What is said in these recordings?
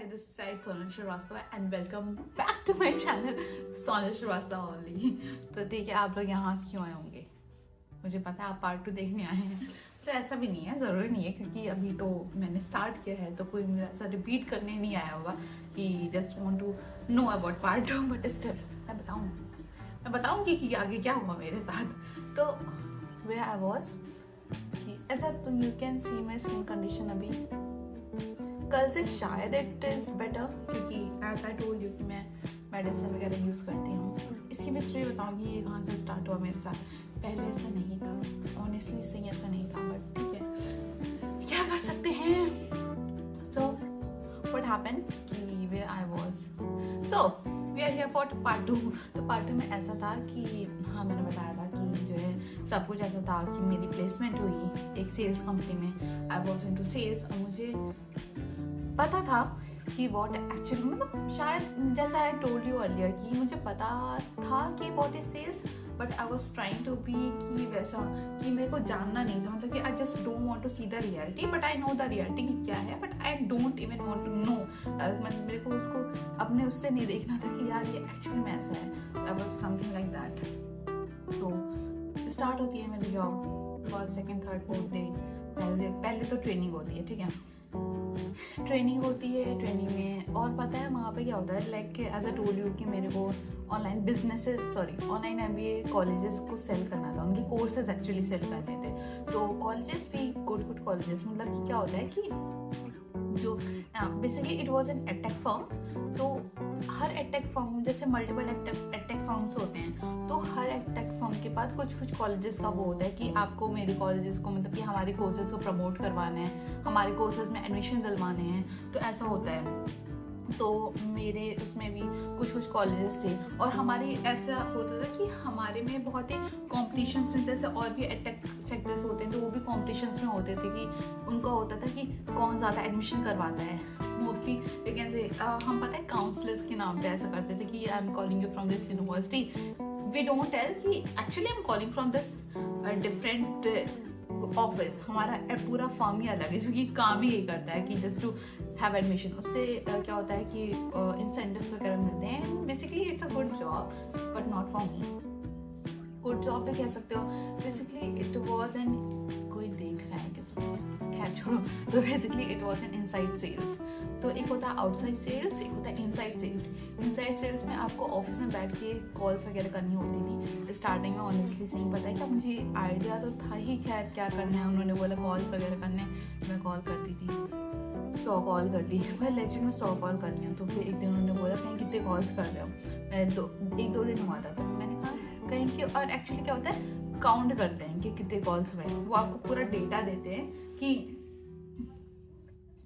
Hi, this is Sonal Shrivastava and welcome back to my channel Sonal Shrivastava only. तो ठीक है, आप लोग यहाँ क्यों आए होंगे? मुझे पता है आप पार्ट 2 देखने आए हैं, तो ऐसा भी नहीं है, ज़रूरी नहीं है, क्योंकि अभी तो मैंने स्टार्ट किया है तो कोई मेरा ऐसा रिपीट करने नहीं आया होगा कि just want to know about part 2, but still मैं बताऊँगी कि आगे क्या हुआ मेरे साथ. तो वेयर आई वॉज, ऐसा तो you can see my skin condition अभी कल से शायद इट इज़ बेटर, क्योंकि एज आई टोल्ड यू कि मैं मेडिसिन वगैरह यूज़ करती हूँ. इसकी भी स्टोरी बताऊँगी ये कहाँ से स्टार्ट हुआ मेरे साथ. पहले ऐसा नहीं था, ऑनेस्टली सही ऐसा नहीं था, बट ठीक है, क्या कर सकते हैं. सो व्हाट हैपेंड कि where I was, so we are here for part 2. तो पार्ट 2 में ऐसा था कि हाँ, मैंने बताया था कि जो है सब कुछ ऐसा था कि मेरी प्लेसमेंट हुई एक सेल्स कंपनी में. आई वॉज इनटू सेल्स और मुझे पता था कि वॉट एक्चुअली, मतलब शायद जैसा आई टोल्ड यू अर्लियर कि मुझे पता था कि what is sales, but I was trying to be कि वैसा कि मेरे को जानना नहीं था, मतलब कि I just don't want to see the reality, but I know the reality कि क्या है, but I don't even want to know. मतलब मेरे को उसको अपने उससे नहीं देखना था कि यार ये एक्चुअली में ऐसा है. I was something like that. तो स्टार्ट होती है मेरी job, first second third fourth day. पहले तो ट्रेनिंग होती है, ठीक है, ट्रेनिंग होती है. ट्रेनिंग में और पता है वहाँ पे क्या होता है, like as a told you कि मेरे को ऑनलाइन ऑनलाइन MBA कॉलेजेस को सेल करना था, उनके कोर्सेज एक्चुअली सेल करने थे. तो कॉलेजेस भी गुड कॉलेजेस, मतलब कि क्या होता है कि जो basically it was an edtech firm. तो हर एडटेक फर्म, जैसे मल्टीपल एडटेक फर्म्स होते हैं, तो हर एडटेक फर्म के पास कुछ कॉलेजेस का वो होता है कि आपको मेरे कॉलेजेस को, मतलब कि हमारे कोर्सेज को प्रमोट करवाना है, हमारे कोर्सेज में एडमिशन दिलवाने हैं, तो ऐसा होता है. तो मेरे उसमें भी कुछ कॉलेजेस थे और हमारे ऐसा होता था कि हमारे में बहुत ही कॉम्पिटिशन्स में, जैसे और भी एडटेक सेक्टर्स होते हैं तो वो भी कॉम्पिटिशन्स में होते थे कि उनका होता था कि कौन ज़्यादा एडमिशन करवाता है. मोस्टली वी कैन से हम पता है काउंसलर्स के नाम पे ऐसा करते थे कि I am calling you from this university. We don't tell कि actually I am calling from this different office. हमारा पूरा फर्म ही अलग है, क्योंकि काम ही यही करता है कि जस्ट टू हैव एडमिशन. उससे क्या होता है कि इंसेंटिव्स वगैरह मिलते हैं. Basically it's a good job but not for me. Good job भी कह सकते हो. बेसिकली इट वॉज एन, कोई देख रहा है किसमें, खैर छोड़ो. तो basically it was an inside sales. तो एक होता है आउटसाइड सेल्स, एक होता है इनसाइड सेल्स. इनसाइड सेल्स में आपको ऑफिस में बैठ के कॉल्स वगैरह करनी होती थी. स्टार्टिंग में ऑनेस्टली सही पता है क्या, मुझे आइडिया तो था ही खैर क्या करना है. उन्होंने बोला कॉल्स वगैरह करने, मैं कॉल करती थी, 100 कॉल कर ली. मैं लेजिट में 100 कॉल करनी है. तो फिर एक दिन उन्होंने बोला कहीं कितने कॉल्स कर रहे हो. मैं 1-2 दिन हुआ था, तो मैंने कहा कहीं की. और एक्चुअली क्या होता है, काउंट करते हैं कि कितने कॉल्स हुए. वो आपको पूरा डेटा देते हैं कि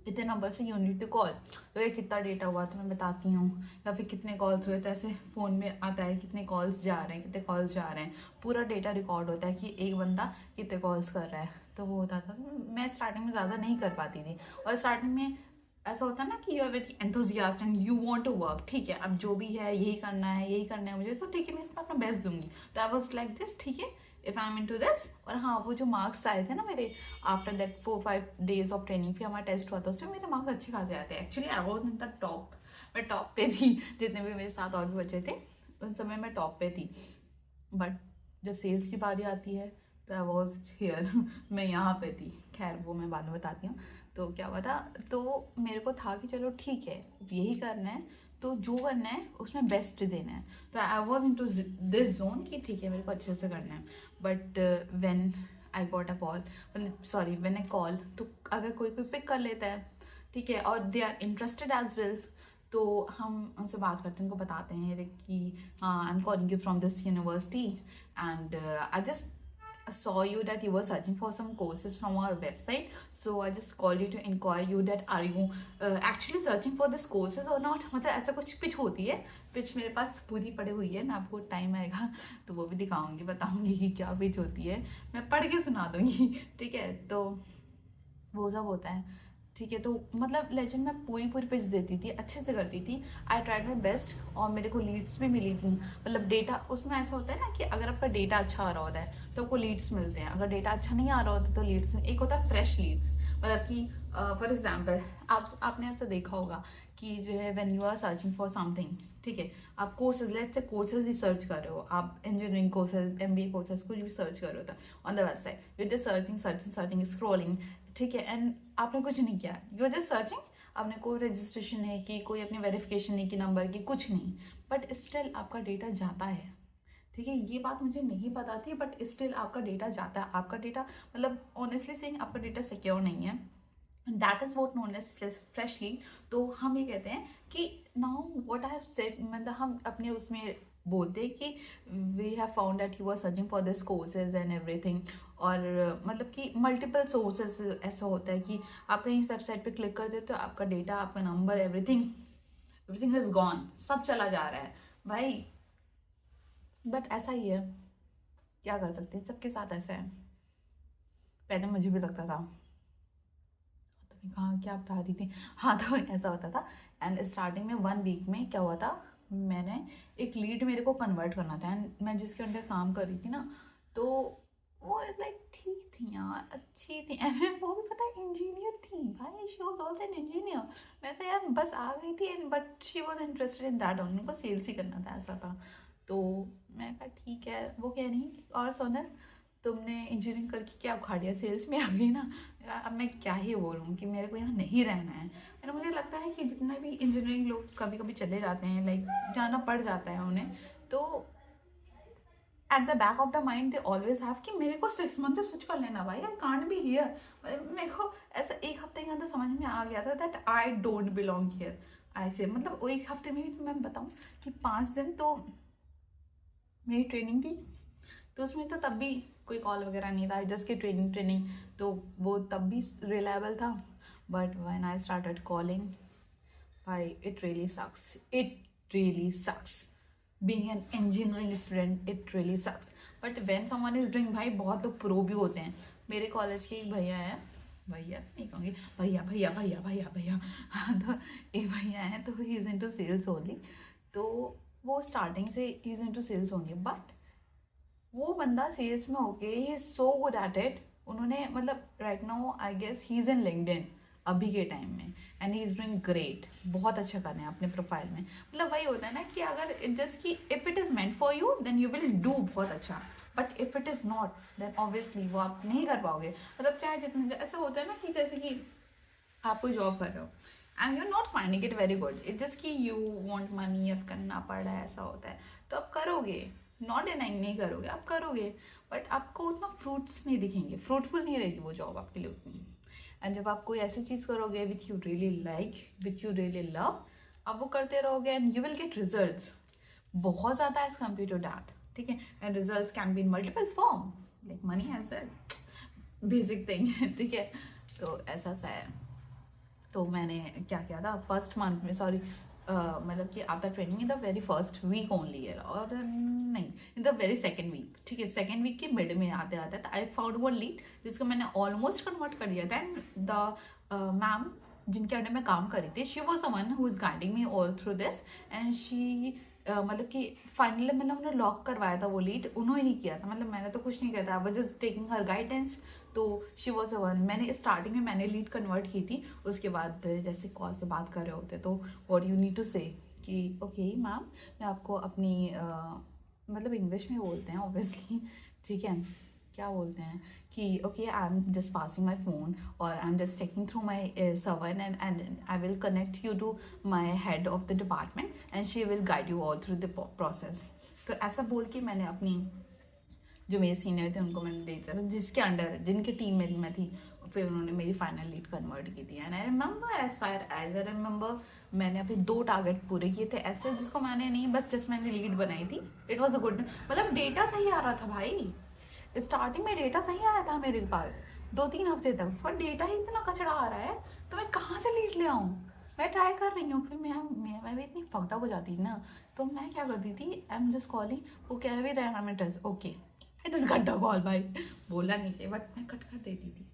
इतने नंबर से यूनिट टू कॉल. तो ये कितना डेटा हुआ तो मैं बताती हूँ, या फिर कितने कॉल्स हुए तो ऐसे फ़ोन में आता है कितने कॉल्स जा रहे हैं, कितने कॉल्स जा रहे हैं. पूरा डेटा रिकॉर्ड होता है कि एक बंदा कितने कॉल्स कर रहा है. तो वो होता था. मैं स्टार्टिंग में ज़्यादा नहीं कर पाती थी, और स्टार्टिंग में ऐसा होता है ना कि you are very enthusiast and you want to work. ठीक है, अब जो भी है यही करना है मुझे, तो ठीक है मैं इसमें अपना बेस्ट दूंगी. तो आई वॉज लाइक दिस, ठीक है, if I am into this. और हाँ, वो जो मार्क्स आए थे ना मेरे after that 4-5 days of training, फिर हमारा टेस्ट हुआ था, उसमें मेरे मार्क्स अच्छे खासे आए थे. Actually I was in the top, मैं टॉप पे थी. जितने भी मेरे साथ और भी बच्चे थे उन समय मैं टॉप पे थी. बट जब सेल्स की बारी आती है तो आई वॉज हियर, मैं यहाँ पे थी. खैर वो मैं बाद में बताती हूँ. तो क्या हुआ था, तो मेरे को था कि चलो ठीक है यही करना है, तो जो करना है उसमें बेस्ट देना है. तो I was into this zone कि ठीक है मेरे को अच्छे से करना है. But when I got a call, when I call, तो अगर कोई पिक कर लेता है, ठीक है, और they are interested as well, तो हम उनसे बात करते हैं, उनको बताते हैं कि I am calling you from this university and I just saw you that you were searching for some courses from our website, so I just called you to inquire you that are you actually searching for this courses or not. मतलब ऐसा कुछ pitch होती है. Pitch मेरे पास पूरी पड़ी हुई है, मैं आपको टाइम आएगा तो वो भी दिखाऊंगी, बताऊंगी कि क्या पिच होती है, मैं पढ़ के सुना दूंगी. ठीक है, तो वो सब होता है. ठीक है, तो मतलब लेजेंड में पूरी पिच देती थी, अच्छे से करती थी. आई ट्राइड माई बेस्ट और मेरे को लीड्स भी मिली थी. मतलब डेटा उसमें ऐसा होता है ना कि अगर आपका डेटा अच्छा आ रहा होता है तो आपको लीड्स मिलते हैं. अगर डेटा अच्छा नहीं आ रहा होता तो लीड्स, एक होता है फ्रेश लीड्स, मतलब कि फॉर एग्जाम्पल आपने ऐसा देखा होगा कि जो है when you are searching for something, ठीक है, आप कोर्सेज, लेट्स से कोर्सेज ही सर्च कर रहे हो, आप इंजीनियरिंग कोर्सेज, MBA कोर्सेज कुछ भी सर्च कर रहे हो on the website, you just searching searching searching scrolling, ठीक है, एंड आपने कुछ नहीं किया, यू आर जस्ट सर्चिंग, आपने कोई रजिस्ट्रेशन नहीं की, कोई अपनी वेरिफिकेशन नहीं की नंबर की, कुछ नहीं, बट स्टिल आपका डेटा जाता है, ठीक है। ये बात मुझे नहीं पता थी, बट स्टिल आपका डेटा जाता है। आपका डेटा मतलब ऑनेस्टली सेइंग आपका डेटा सिक्योर नहीं है, that is what known as freshly. तो हम ये कहते हैं कि now what I have said, मतलब हम अपने उसमें बोलते हैं कि we have found that you are searching for this courses and everything, और मतलब कि मल्टीपल सोर्सेज, ऐसा होता है कि आप कहीं वेबसाइट पे क्लिक करते हो तो आपका डेटा, आपका नंबर, एवरीथिंग इज गॉन, सब चला जा रहा है भाई। बट ऐसा ही है, क्या कर सकते हैं, सबके साथ ऐसा है। पहले मुझे भी लगता था, तो कहाँ क्या बता रही थी, हाँ, तो ऐसा होता था। एंड स्टार्टिंग में 1 वीक में क्या हुआ था, मैंने एक लीड मेरे को कन्वर्ट करना था, एंड मैं जिसके अंडर काम कर रही थी ना, तो वो इज लाइक ठीक थी यार, अच्छी थी, एंड वो भी पता है इंजीनियर थी भाई, she was also an engineer. मैं तो यार बस आ गई थी, and but she was interested in that only, उनको सेल्स ही करना था, ऐसा था। तो मैं कहा ठीक है, वो कह रही और सोनल तुमने इंजीनियरिंग करके क्या उखाड़ दिया, सेल्स में आ गई ना। अब मैं क्या ही बोलूँ कि मेरे को यहाँ नहीं रहना है। एंड मुझे लगता है कि जितने भी इंजीनियरिंग लोग कभी कभी चले जाते हैं, लाइक जाना पड़ जाता है उन्हें, तो at the back of the mind they always have कि मेरे को 6 मंथ में स्विच कर लेना भाई, आई कांट बी हियर। मेरे को ऐसा 1 हफ्ते के अंदर समझ में आ गया था that I don't belong here. ऐसे मतलब वो 1 हफ्ते में भी मैं बताऊँ कि 5 दिन तो मेरी ट्रेनिंग थी, तो उसमें तो तब भी कोई कॉल वगैरह नहीं था, जस्ट की ट्रेनिंग, तो वो तब भी रिलायबल था। But when I started calling, भाई it really sucks being an engineering student, it really sucks. But when someone is doing, भाई बहुत लोग प्रो भी होते हैं। मेरे कॉलेज के एक भैया हैं, भैया नहीं कहूँगी, भैया भैया भैया भैया भैया हाँ, तो एक भैया हैं, तो he is into sales only. तो वो स्टार्टिंग से ही is into sales only, but वो बंदा सेल्स में होके ही is so good at it. उन्होंने मतलब right now I guess he is in LinkedIn अभी के टाइम में, and he is doing great, बहुत अच्छा कर रहे हैं अपने प्रोफाइल में। मतलब वही होता है ना कि अगर जस्ट कि if it is meant for you then you will do बहुत अच्छा, but if it is not then obviously वो आप नहीं कर पाओगे। मतलब चाहे जितना ऐसा होता है ना कि जैसे कि आप कोई जॉब कर रहे हो and you are not finding it very good, it just कि यू वांट मनी, अब करना पड़ रहा है, ऐसा होता है, तो आप करोगे, नॉट डिनाइंग नहीं करोगे, आप करोगे, बट आपको उतना फ्रूट्स नहीं दिखेंगे, फ्रूटफुल नहीं रहेगी वो जॉब आपके लिए उतनी। एंड जब आप कोई ऐसी चीज़ करोगे which you really like, which you really love, आप वो करते रहोगे and you will get results बहुत ज़्यादा एज कम्पेयर टू डैट, ठीक है। And results can be in multiple form, like money as well, basic thing है, ठीक है। तो ऐसा सा है। तो मैंने क्या किया था फर्स्ट मंथ में, सॉरी मतलब कि after training in the very first week only है, और नहीं in the very second week, ठीक है, सेकेंड वीक के मिड में आते आते आई फाउंड वन लीड जिसको मैंने ऑलमोस्ट कन्वर्ट कर दिया था। एंड द मैम जिनके अंडर मैं काम कर रही थी, she was the one who is guiding me all through this, and she मतलब कि फाइनली मतलब उन्होंने लॉक करवाया था वो लीड, उन्होंने नहीं किया था, मतलब मैंने तो कुछ नहीं किया था, I was just taking her guidance. तो शी वॉज द वन, मैंने स्टार्टिंग में मैंने लीड कन्वर्ट की थी। उसके बाद जैसे कॉल पे बात कर रहे होते तो व्हाट यू नीड टू से कि ओके मैम, मैं आपको अपनी मतलब इंग्लिश में बोलते हैं ऑब्वियसली, ठीक है, क्या बोलते हैं कि okay I am just passing my phone और I am just checking through my server and I will connect you to my head of the department and she will guide you all through the process. तो ऐसा बोल के मैंने अपनी जो मेरे senior थे उनको मैंने दे दिया था, जिसके अंडर जिनके टीम में मैं थी, फिर उन्होंने मेरी फाइनल लीड कन्वर्ट की थी। And I remember as far as I remember मैंने अपने 2 टारगेट पूरे किए थे ऐसे, जिसको मैंने नहीं, बस जस्ट मैंने लीड बनाई थी। इट वॉज अ गुड, मतलब डेटा सही आ रहा था भाई, स्टार्टिंग में डेटा सही आया था मेरे पास 2-3 हफ्ते तक, उस पर डेटा ही इतना कचड़ा आ रहा है तो मैं कहाँ से लीड ले आऊँ। मैं ट्राई कर रही हूँ, फिर मैं भी इतनी फकअप हो जाती ना, तो मैं क्या करती थी, आई एम जस्ट कॉलिंग, वो कह भी रहे हमें test, okay I just cut the call, भाई बोलना नहीं चाहिए बट मैं कट कर देती थी।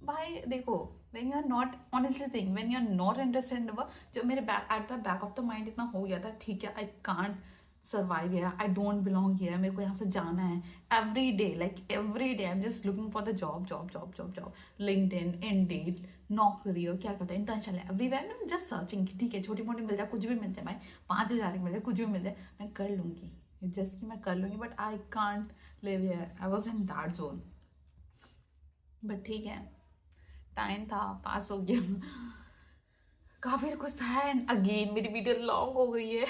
भाई देखो, when you are not honestly saying when you are not interested in the work, जो मेरे back at the back of the mind इतना हो गया था, ठीक है I can't survive here, I don't belong here, मेरे को यहाँ से जाना है। Every day, like every day I am just looking for the job job job job job, LinkedIn, Indeed, नौकरी और क्या कहते हैं इंटर्नशिप, एवरीवेयर मैं जस्ट सर्चिंग कि ठीक है छोटी मोटी मिल जाए, कुछ भी मिल जाए भाई, 5,000 की मिल जाए, कुछ भी मिल जाए, मैं कर लूँगी, जस्ट कि मैं कर लूँगी, but I can't live here, I was in that zone. But ठीक है, टाइम था, पास हो गया, काफ़ी कुछ था। एंड अगेन मेरी वीडियो लॉन्ग हो गई है।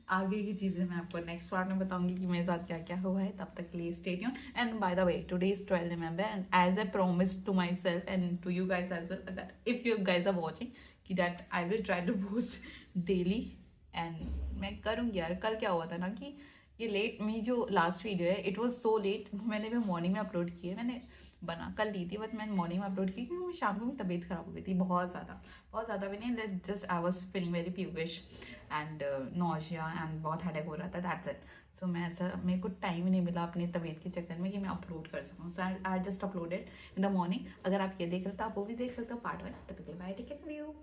आगे की चीज़ें मैं आपको नेक्स्ट पार्ट में बताऊंगी कि मेरे साथ क्या क्या हुआ है। तब तक के लिए stay tune. And by the way today is 12 November and as I promise to myself and to you guys as well, अगर if you guys are watching, कि that I will try to post daily. And मैं करूँगी यार। कल क्या हुआ था ना कि ये लेट, मेरी जो लास्ट वीडियो है इट वॉज सो लेट, मैंने भी मॉर्निंग में अपलोड की है, मैंने बना कल ली थी बट मैंने मॉर्निंग में अपलोड की क्योंकि मेरी शाम को मेरी तबीयत खराब हो गई थी बहुत ज़्यादा भी नहीं, just I was feeling very pukish and nausea and बहुत हेडेक हो रहा था, दैट्स इट। सो मैं ऐसा, मेरे को टाइम ही नहीं मिला अपनी तबीयत के चक्कर में कि मैं अपलोड कर सकूँ। So I just uploaded in the morning. अगर आप ये देख रहे हो तो आप वो भी देख सकते हो पार्ट 1। तब तक के लिए bye, take care, love you.